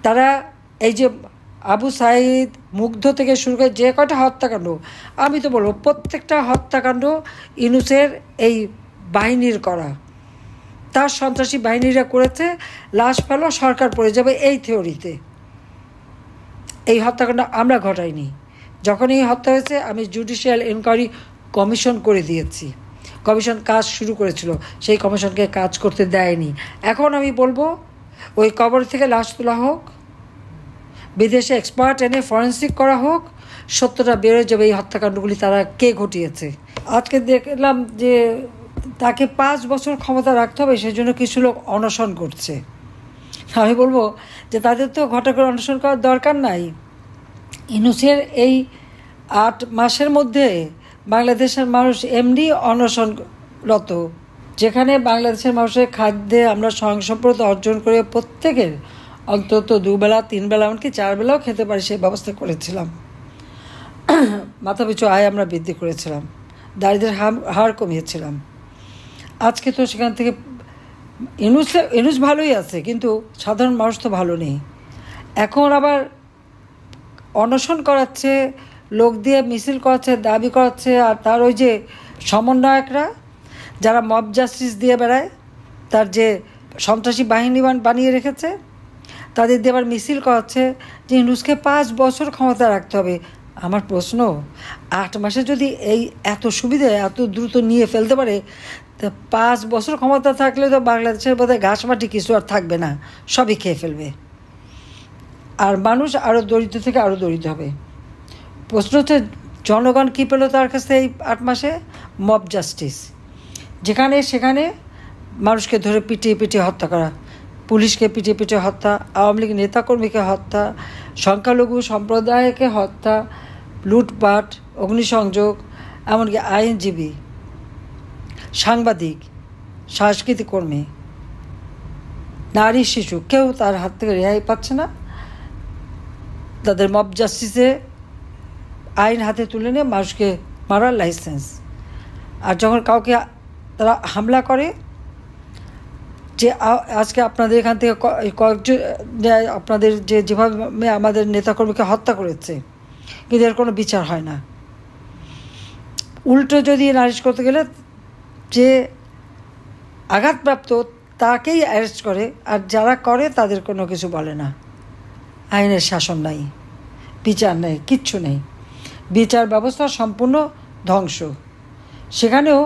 তারা এই যে আবু সাঈদ, মুগ্ধ থেকে শুরু করে যে কয়টা হত্যাকাণ্ড, আমি তো বলবো প্রত্যেকটা হত্যাকাণ্ড ইউনূসের এই বাহিনীর করা, তার সন্ত্রাসী বাহিনীরা করেছে। লাশ ফেলো, সরকার পড়ে যাবে, এই থিওরিতে। এই হত্যাকাণ্ড আমরা ঘটাইনি। যখন এই হত্যা হয়েছে আমি জুডিশিয়াল এনকোয়ারি কমিশন করে দিয়েছি। কমিশন কাজ শুরু করেছিল, সেই কমিশনকে কাজ করতে দেয়নি। এখন আমি বলবো ওই কবর থেকে লাশ তোলা হোক, বিদেশে এক্সপার্ট এনে ফরেন্সিক করা হোক, সত্যটা বেরোয় যাবে এই হত্যাকাণ্ডগুলি তারা কে ঘটিয়েছে। আজকে দেখলাম যে তাকে 5 বছর ক্ষমতা রাখতে হবে, সেই জন্য কিছু লোক অনশন করছে। আমি বলবো যে তাদের তো ঘটা করে অনশন করার দরকার নাই। ইউনূসের এই 8 মাসের মধ্যে বাংলাদেশের মানুষ এমনি অনশনরত, যেখানে বাংলাদেশের মানুষের খাদ্যে আমরা স্বয়ংসম্পূর্ণতা অর্জন করে প্রত্যেকের অন্তত 2 বেলা 3 বেলা এমনকি 4 বেলাও খেতে পারি সেই ব্যবস্থা করেছিলাম। মাথাপিছু আয় আমরা বৃদ্ধি করেছিলাম, দারিদ্র্যের হার কমিয়েছিলাম। আজকে তো সেখান থেকে ইউনূস ভালোই আছে, কিন্তু সাধারণ মানুষ তো ভালো নেই। এখন আবার অনশন করাচ্ছে, লোক দিয়ে মিছিল করাচ্ছে, দাবি করাচ্ছে। আর তার ওই যে সমন্বয়করা যারা মব জাস্টিস দিয়ে বেড়ায়, তার যে সন্ত্রাসী বাহিনী বানিয়ে রেখেছে, তাদের দিয়ে আবার মিছিল করাচ্ছে যে ইউনূসকে 5 বছর ক্ষমতা রাখতে হবে। আমার প্রশ্ন, 8 মাসে যদি এই এত সুবিধা এত দ্রুত নিয়ে ফেলতে পারে, তা 5 বছর ক্ষমতা থাকলে তো বাংলাদেশের বোধহয় ঘাস মাটি কিছু আর থাকবে না, সবই খেয়ে ফেলবে। আর মানুষ আরও দরিদ্র থেকে আরও দরিদ্র হবে। প্রশ্ন হচ্ছে জনগণ কী পেল তার কাছে এই 8 মাসে? Mob justice. যেখানে সেখানে মানুষকে ধরে পিটিয়ে পিটিয়ে হত্যা করা, পুলিশকে পিটিয়ে পিটিয়ে হত্যা, আওয়ামী লীগ নেতাকর্মীকে হত্যা, সংখ্যালঘু সম্প্রদায়কে হত্যা, লুটপাট, অগ্নিসংযোগ, এমনকি আইনজীবী, সাংবাদিক, সাংস্কৃতিক কর্মী, নারী, শিশু, কেউ তার হাত থেকে রেহাই পাচ্ছে না। তাদের মব জাস্টিসে আইন হাতে তুলে নিয়ে মানুষকে মারার লাইসেন্স। আর যখন কাউকে তারা হামলা করে, যে আজকে আপনাদের এখান থেকে কয়েকজন আপনাদের যেভাবে আমাদের নেতাকর্মীকে হত্যা করেছে, কিন্তু এর কোনো বিচার হয় না। উল্টো যদি নালিশ করতে গেলে যে আঘাতপ্রাপ্ত তাকেই অ্যারেস্ট করে, আর যারা করে তাদের কোনো কিছু বলে না। আইনের শাসন নাই, বিচার নেই, কিচ্ছু নেই। বিচার ব্যবস্থা সম্পূর্ণ ধ্বংস। সেখানেও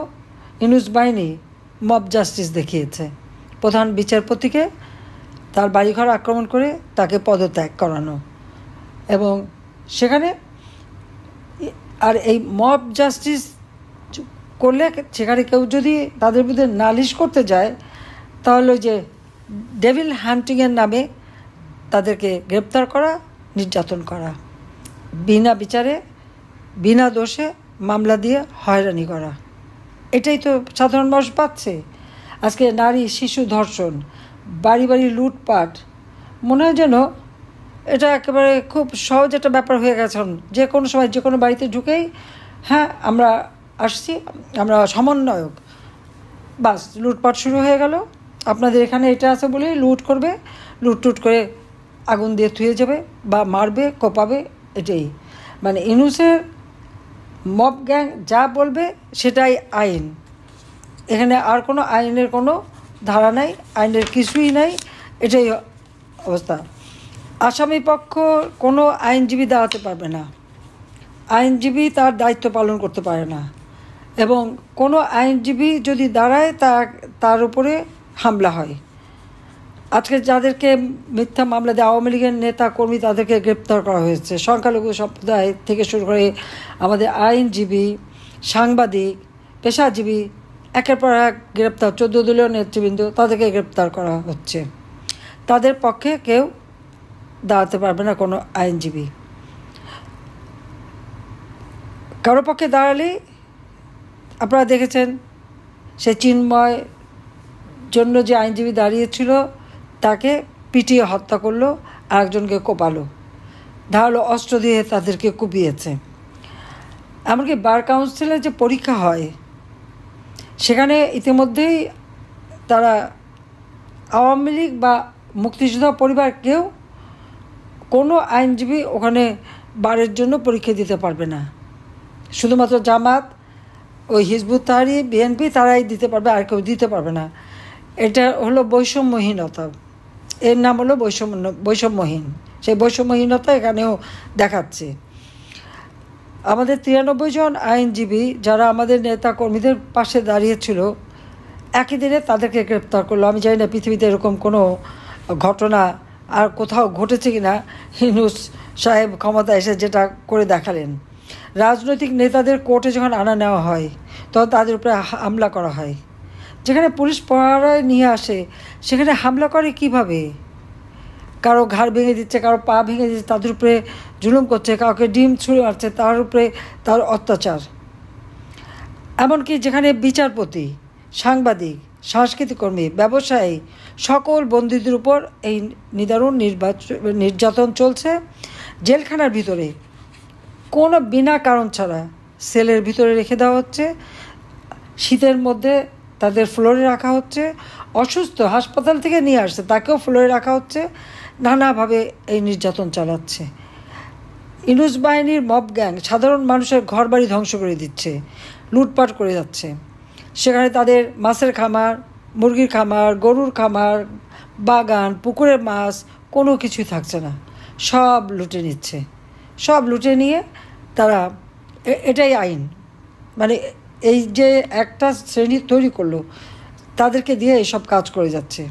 ইউনূস বাহিনী মব জাস্টিস দেখিয়েছে। প্রধান বিচারপতিকে তার বাড়িঘর আক্রমণ করে তাকে পদত্যাগ করানো, এবং সেখানে আর এই মব জাস্টিস করলে সেখানে কেউ যদি তাদের বিরুদ্ধে নালিশ করতে যায়, তাহলে ওই যে ডেভিল হান্টিংয়ের নামে তাদেরকে গ্রেপ্তার করা, নির্যাতন করা, বিনা বিচারে বিনা দোষে মামলা দিয়ে হয়রানি করা। এটাই তো সাধারণ মানুষ পাচ্ছে। আজকে নারী শিশু ধর্ষণ, বাড়ি বাড়ি লুটপাট, মনে হয় যেন এটা একেবারে খুব সহজ একটা ব্যাপার হয়ে গেছে। যে কোনো সময় যে কোনো বাড়িতে ঢুকেই হ্যাঁ আমরা আসছি, আমরা সমন্বয়ক, বাস লুটপাট শুরু হয়ে গেল। আপনাদের এখানে এটা আছে বলেই লুট করবে, লুটটুট করে আগুন দিয়ে থুয়ে যাবে বা মারবে, কোপাবে। এটাই মানে ইউনূসের মব গ্যাং যা বলবে সেটাই আইন। এখানে আর কোনো আইনের কোনো ধারা নাই, আইনের কিছুই নাই। এটাই অবস্থা। আসামি পক্ষ কোনো আইনজীবী দাঁড়াতে পারবে না, আইনজীবী তার দায়িত্ব পালন করতে পারে না, এবং কোনো আইনজীবী যদি দাঁড়ায় তার উপরে হামলা হয়। আজকে যাদেরকে মিথ্যা মামলা দিয়ে আওয়ামী লীগের নেতা কর্মী তাদেরকে গ্রেপ্তার করা হয়েছে, সংখ্যালঘু সম্প্রদায় থেকে শুরু করে আমাদের আইনজীবী, সাংবাদিক, পেশাজীবী, একের পর এক গ্রেপ্তার। 14 দলীয় নেতৃবৃন্দ, তাদেরকে গ্রেপ্তার করা হচ্ছে। তাদের পক্ষে কেউ দাঁড়াতে পারবে না, কোনো আইনজীবী। কারো পক্ষে দাঁড়ালেই আপনারা দেখেছেন সে চিন্ময় জন্য যে আইনজীবী দাঁড়িয়েছিল তাকে পিটিয়ে হত্যা করলো, আরেকজনকে কোপালো, ধারালো অস্ত্র দিয়ে তাদেরকে কুপিয়েছে। এমনকি বার কাউন্সিলের যে পরীক্ষা হয় সেখানে ইতিমধ্যেই তারা আওয়ামী লীগ বা মুক্তিযোদ্ধা পরিবার কেউ কোনো আইনজীবী ওখানে বারের জন্য পরীক্ষা দিতে পারবে না। শুধুমাত্র জামাত, ওই হিজবুত তাহরির, বিএনপি তারাই দিতে পারবে, আর কেউ দিতে পারবে না। এটা হলো বৈষম্যহীনতা, এর নাম হলো বৈষম্যহীন। সেই বৈষম্যহীনতা এখানেও দেখাচ্ছে। আমাদের 93 জন আইনজীবী যারা আমাদের নেতা কর্মীদের পাশে দাঁড়িয়েছিল, একই দিনে তাদেরকে গ্রেপ্তার করলো। আমি জানি না পৃথিবীতে এরকম কোনো ঘটনা আর কোথাও ঘটেছে কিনা। ইউনূস সাহেব ক্ষমতা এসে যেটা করে দেখালেন, রাজনৈতিক নেতাদের কোর্টে যখন আনা নেওয়া হয় তখন তাদের উপরে হামলা করা হয়। যেখানে পুলিশ পহরায় নিয়ে আসে সেখানে হামলা করে কিভাবে? কারো ঘাড় ভেঙে দিচ্ছে, কারো পা ভেঙে দিচ্ছে, তাদের উপরে জুলুম করছে, কাউকে ডিম ছুঁড়ে মারছে, তার উপরে তার অত্যাচার। এমনকি যেখানে বিচারপতি, সাংবাদিক, সাংস্কৃতিক কর্মী, ব্যবসায়ী, সকল বন্দীদের উপর এই নিদারুণ নির্যাতন চলছে। জেলখানার ভিতরে কোনো বিনা কারণ ছাড়া সেলের ভিতরে রেখে দেওয়া হচ্ছে, শীতের মধ্যে তাদের ফ্লোরে রাখা হচ্ছে, অসুস্থ হাসপাতাল থেকে নিয়ে আসছে তাকেও ফ্লোরে রাখা হচ্ছে, নানাভাবে এই নির্যাতন চালাচ্ছে। ইউনূস বাহিনীর মব গ্যাং সাধারণ মানুষের ঘরবাড়ি ধ্বংস করে দিচ্ছে, লুটপাট করে যাচ্ছে। সেখানে তাদের মাছের খামার, মুরগির খামার, গরুর খামার, বাগান, পুকুরের মাছ কোনো কিছুই থাকছে না, সব লুটে নিচ্ছে। সব লুটে নিয়ে তারা, এটাই আইন, মানে এই যে একটা শ্রেণী তৈরি করলো তাদেরকে দিয়ে এইসব কাজ করে যাচ্ছে।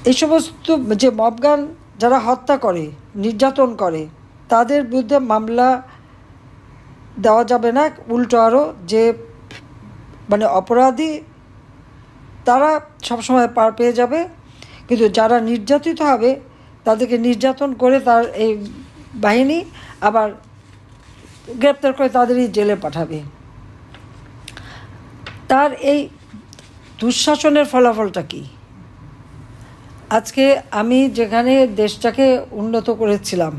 এই সমস্ত যে মবগান যারা হত্যা করে, নির্যাতন করে, তাদের বিরুদ্ধে মামলা দেওয়া যাবে না, উল্টো আরও যে মানে অপরাধী তারা সবসময় পার পেয়ে যাবে, কিন্তু যারা নির্যাতিত হবে তাদেরকে নির্যাতন করে তার এই বাহিনী আবার গ্রেপ্তার করে তাদেরই জেলে পাঠাবে। তার এই দুঃশাসনের ফলাফলটা কি? আজকে আমি যেখানে দেশটাকে উন্নত করেছিলাম,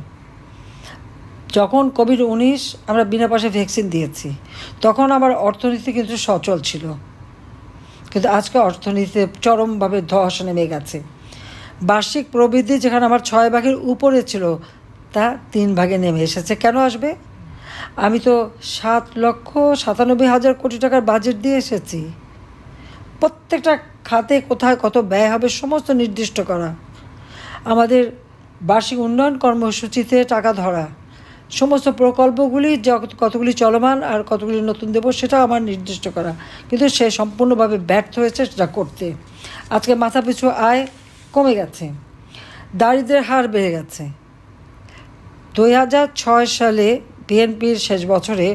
যখন কোভিড-19 আমরা বিনা পয়সা ভ্যাকসিন দিয়েছি, তখন আমার অর্থনীতি কিন্তু সচল ছিল, কিন্তু আজকে অর্থনীতিতে চরমভাবে ধস নেমে গেছে। বার্ষিক প্রবৃদ্ধি যেখানে আমার 6 ভাগের উপরে ছিল তা 3 ভাগে নেমে এসেছে। কেন আসবে? আমি তো 7,97,000 কোটি টাকার বাজেট দিয়ে এসেছি। প্রত্যেকটা খাতে কোথায় কত ব্যয় হবে সমস্ত নির্দিষ্ট করা, আমাদের বার্ষিক উন্নয়ন কর্মসূচিতে টাকা ধরা, সমস্ত প্রকল্পগুলি কতগুলি চলমান আর কতগুলি নতুন দেব সেটা আমার নির্দিষ্ট করা, কিন্তু সে সম্পূর্ণভাবে ব্যর্থ হয়েছে সেটা করতে। আজকে মাথাপিছু আয় কমে গেছে, দারিদ্র্যের হার বেড়ে গেছে। 2006 সালে বিএনপির শেষ বছরে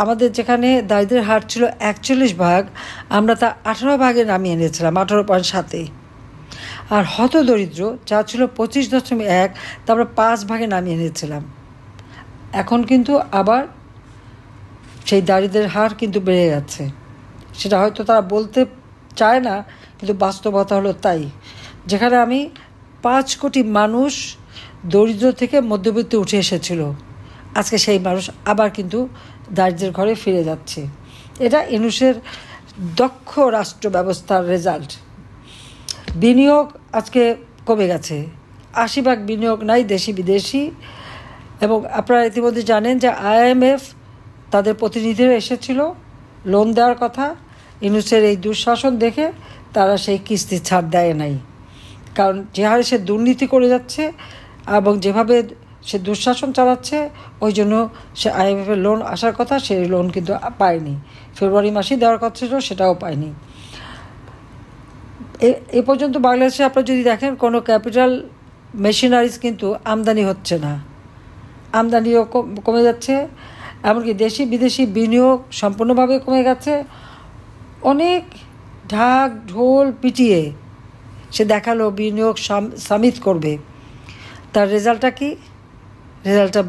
আমাদের যেখানে দারিদ্র্যের হার ছিল 41 ভাগ, আমরা তা 18 ভাগে নামিয়ে এনেছিলাম, 18.7। আর হতদরিদ্র যা ছিল 25.1, তা আমরা 5 ভাগে নামিয়ে এনেছিলাম। এখন কিন্তু আবার সেই দারিদ্র্যের হার কিন্তু বেড়ে গেছে। সেটা হয়তো তারা বলতে চায় না, কিন্তু বাস্তবতা হলো তাই। যেখানে আমি 5 কোটি মানুষ দরিদ্র থেকে মধ্যবিত্তে উঠে এসেছিল, আজকে সেই মানুষ আবার কিন্তু দারিদ্র্যের ঘরে ফিরে যাচ্ছে। এটা ইউনূসের দক্ষ রাষ্ট্র ব্যবস্থার রেজাল্ট। বিনিয়োগ আজকে কমে গেছে, 80 ভাগ বিনিয়োগ নাই, দেশি বিদেশি। এবং আপনারা ইতিমধ্যে জানেন যে IMF তাদের প্রতিনিধিরা এসেছিল লোন দেওয়ার কথা, ইউনূসের এই দুঃশাসন দেখে তারা সেই কিস্তি ছাড় দেয় নাই। কারণ যে হারে সে দুর্নীতি করে যাচ্ছে এবং যেভাবে সে দুঃশাসন চালাচ্ছে, ওই জন্য সে IMF-এর লোন আসার কথা, সেই লোন কিন্তু পায়নি। ফেব্রুয়ারি মাসেই দেওয়ার কথা ছিল, সেটাও পায়নি। এ পর্যন্ত বাংলাদেশে আপনারা যদি দেখেন কোনো ক্যাপিটাল মেশিনারিজ কিন্তু আমদানি হচ্ছে না, আমদানিও কমে যাচ্ছে। এমনকি দেশি বিদেশি বিনিয়োগ সম্পূর্ণভাবে কমে গেছে। অনেক ঢাক ঢোল পিটিয়ে সে দেখালো বিনিয়োগ সামিট করবে, তার রেজাল্টটা কি? রেজাল্টটা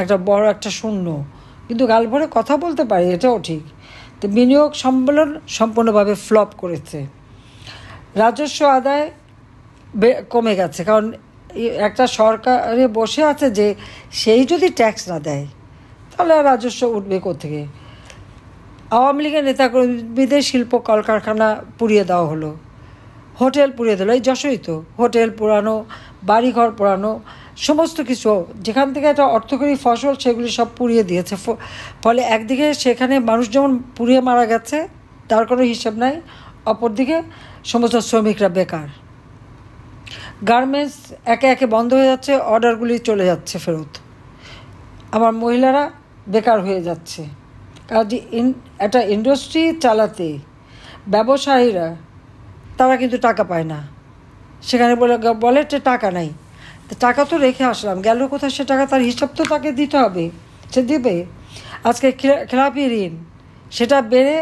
একটা বড় একটা শূন্য। কিন্তু গাল ভরে কথা বলতে পারি, এটাও ঠিক। তো বিনিয়োগ সম্মেলন সম্পূর্ণভাবে ফ্লপ করেছে। রাজস্ব আদায় কমে গেছে, কারণ একটা সরকারে বসে আছে যে সেই যদি ট্যাক্স না দেয় তাহলে আর রাজস্ব উঠবে কোত্থেকে? আওয়ামী লীগের নেতাকর্মীদের শিল্প কলকারখানা পুড়িয়ে দেওয়া হলো, হোটেল পুড়িয়ে দিল। এই যশোরই তো হোটেল পুরানো, বাড়িঘর পোড়ানো, সমস্ত কিছু যেখান থেকে একটা অর্থকরী ফসল সেগুলি সব পুড়িয়ে দিয়েছে। ফলে একদিকে সেখানে মানুষ যেমন পুড়িয়ে মারা গেছে, তার কোনো হিসাব নাই, অপরদিকে সমস্ত শ্রমিকরা বেকার। গার্মেন্টস একে একে বন্ধ হয়ে যাচ্ছে, অর্ডারগুলি চলে যাচ্ছে ফেরত, আমার মহিলারা বেকার হয়ে যাচ্ছে। কারণ একটা ইন্ডাস্ট্রি চালাতে ব্যবসায়ীরা তারা কিন্তু টাকা পায় না, সেখানে বলে যে টাকা নাই। তো টাকা তো রেখে আসলাম, গেল কোথায় সে টাকা? তার হিসাব তো তাকে দিতে হবে, সে দেবে। আজকে খেলাপি ঋণ সেটা বেড়ে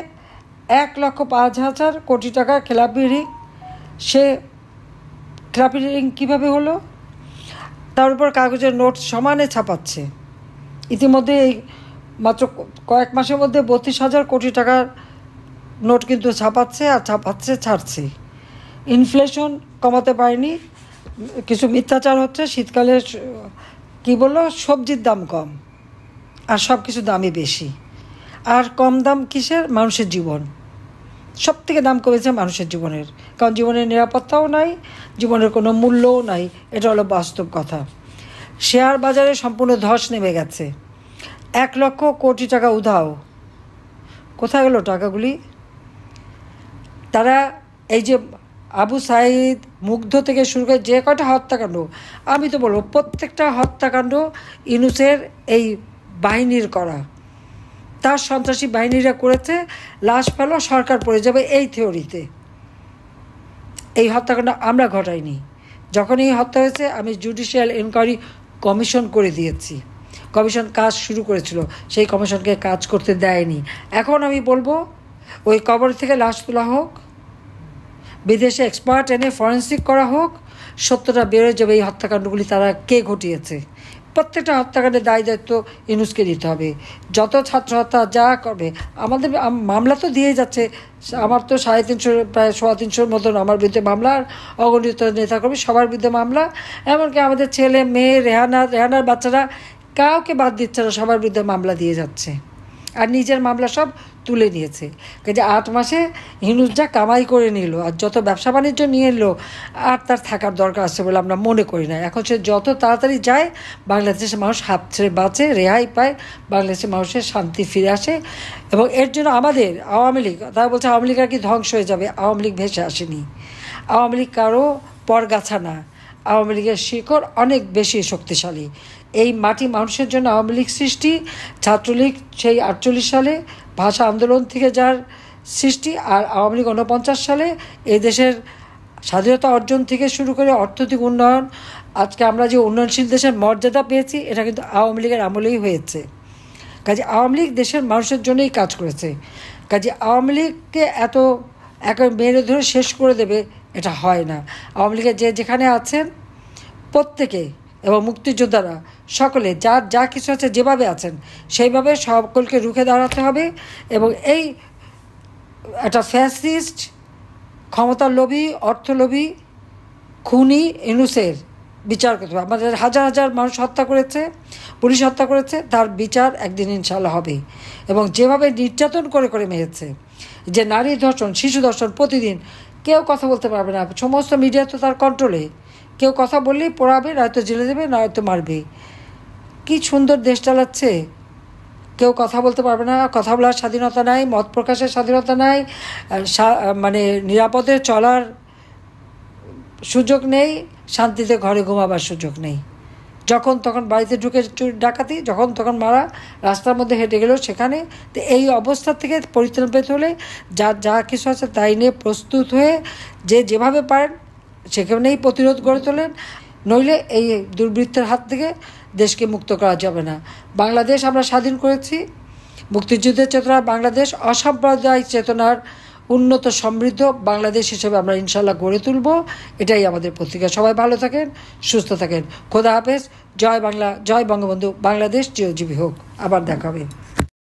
1,05,000 কোটি টাকা খেলাপি ঋণ। সে খেলাপি ঋণ কীভাবে হলো? তার উপর কাগজের নোট সমানে ছাপাচ্ছে। ইতিমধ্যে এই মাত্র কয়েক মাসের মধ্যে 32,000 কোটি টাকার নোট কিন্তু ছাপাচ্ছে, আর ছাড়ছে। ইনফ্লেশন কমাতে পারেনি, কিছু মিথ্যাচার হচ্ছে। শীতকালে কী বললো, সবজির দাম কম, আর সব কিছু দামই বেশি। আর কম দাম কিসের? মানুষের জীবন। সব থেকে দাম কমেছে মানুষের জীবনের, কারণ জীবনের নিরাপত্তাও নাই, জীবনের কোনো মূল্যও নাই। এটা হলো বাস্তব কথা। শেয়ার বাজারে সম্পূর্ণ ধস নেমে গেছে, 1,00,000 কোটি টাকা উধাও। কোথায় গেল টাকাগুলি? তারা এই যে আবু সাঈদ, মুগ্ধ থেকে শুরু করে যে কটা হত্যাকাণ্ড, আমি তো বলবো প্রত্যেকটা হত্যাকাণ্ড ইউনূসের এই বাহিনীর করা, তার সন্ত্রাসী বাহিনীরা করেছে। লাশ পেল, সরকার পড়ে যাবে, এই থিওরিতে। এই হত্যাকাণ্ড আমরা ঘটাইনি। যখন এই হত্যা হয়েছে আমি জুডিশিয়াল এনকোয়ারি কমিশন করে দিয়েছি। কমিশন কাজ শুরু করেছিল, সেই কমিশনকে কাজ করতে দেয়নি। এখন আমি বলবো ওই কবর থেকে লাশ তোলা হোক, বিদেশে এক্সপার্ট এনে ফরেন্সিক করা হোক, সত্যটা বেরোয় যাবে এই হত্যাকাণ্ডগুলি তারা কে ঘটিয়েছে। প্রত্যেকটা হত্যাকাণ্ডের দায় দায়িত্ব ইউনূসকে দিতে হবে। যত ছাত্র হত্যা যা করবে, আমাদের মামলা তো দিয়ে যাচ্ছে। আমার তো 350 প্রায় 350 মতন আমার বিরুদ্ধে মামলা, আর অগণিত নেতাকর্মী সবার বিরুদ্ধে মামলা। এমনকি আমাদের ছেলে মেয়ে, রেহানার বাচ্চারা কাউকে বাদ দিচ্ছে না, সবার বিরুদ্ধে মামলা দিয়ে যাচ্ছে, আর নিজের মামলা সব তুলে নিয়েছে। কাজে 8 মাসে ইউনূস যা কামাই করে নিল, আর যত ব্যবসা বাণিজ্য নিয়ে এলো, আর তার থাকার দরকার আছে বলে আমরা মনে করি না। এখন সে যত তাড়াতাড়ি যায়, বাংলাদেশের মানুষ হাত ছেড়ে বাঁচে, রেহাই পায়, বাংলাদেশের মানুষের শান্তি ফিরে আসে। এবং এর জন্য আমাদের আওয়ামী লীগ, তারা বলছে আওয়ামী লীগ আর কি ধ্বংস হয়ে যাবে। আওয়ামী লীগ ভেসে আসেনি। আওয়ামী লীগ কারো পরগাছা না, আওয়ামী লীগের শিকড় অনেক বেশি শক্তিশালী। এই মাটি মানুষের জন্য আওয়ামী লীগ সৃষ্টি। ছাত্রলীগ সেই 48 সালে ভাষা আন্দোলন থেকে যার সৃষ্টি, আর আওয়ামী লীগ 49 সালে এই দেশের স্বাধীনতা অর্জন থেকে শুরু করে অর্থনৈতিক উন্নয়ন, আজকে আমরা যে উন্নয়নশীল দেশের মর্যাদা পেয়েছি, এটা কিন্তু আওয়ামী লীগের আমলেই হয়েছে। কাজে আওয়ামী লীগ দেশের মানুষের জন্যই কাজ করেছে। কাজে আওয়ামী লীগকে এত মেরে ধরে শেষ করে দেবে, এটা হয় না। আওয়ামী লীগের যেখানে আছেন প্রত্যেকে, এবং মুক্তিযোদ্ধারা সকলে যার যা কিছু আছে যেভাবে আছেন সেইভাবে সকলকে রুখে দাঁড়াতে হবে। এবং এই একটা ফ্যাসিস্ট, ক্ষমতালোভী, অর্থলোভী, খুনি ইউনূসের বিচার করতে হবে। আমাদের হাজার হাজার মানুষ হত্যা করেছে, পুলিশ হত্যা করেছে, তার বিচার একদিন ইনশাল্লাহ হবে। এবং যেভাবে নির্যাতন করে করে মেরেছে, যে নারী ধর্ষণ, শিশু ধর্ষণ প্রতিদিন, কেউ কথা বলতে পারবে না। সমস্ত মিডিয়া তো তার কন্ট্রোলে, কেউ কথা বললেই পড়াবে, নয়তো জেলে দেবে, নয়তো মারবে। কি সুন্দর দেশ চালাচ্ছে, কেউ কথা বলতে পারবে না, কথা বলার স্বাধীনতা নাই, মত প্রকাশের স্বাধীনতা নাই, মানে নিরাপদে চলার সুযোগ নেই, শান্তিতে ঘরে ঘুমাবার সুযোগ নেই। যখন তখন বাড়িতে ঢুকে ডাকাতি, যখন তখন মারা, রাস্তার মধ্যে হেঁটে গেলেও সেখানে। তো এই অবস্থা থেকে পরিত্রাণ পেতে হলে যার যা কিছু আছে তাই নিয়ে প্রস্তুত হয়ে যে যেভাবে পারেন সেখানেই প্রতিরোধ গড়ে তোলেন। নইলে এই দুর্বৃত্তের হাত থেকে দেশকে মুক্ত করা যাবে না। বাংলাদেশ আমরা স্বাধীন করেছি, মুক্তিযুদ্ধের চেতনা বাংলাদেশ, অসাম্প্রদায়িক চেতনার উন্নত সমৃদ্ধ বাংলাদেশ হিসেবে আমরা ইনশাল্লাহ গড়ে তুলব। এটাই আমাদের প্রতিজ্ঞা। সবাই ভালো থাকেন, সুস্থ থাকেন। খোদা হাফেজ। জয় বাংলা, জয় বঙ্গবন্ধু। বাংলাদেশ চিরজীবী হোক। আবার দেখা হবে।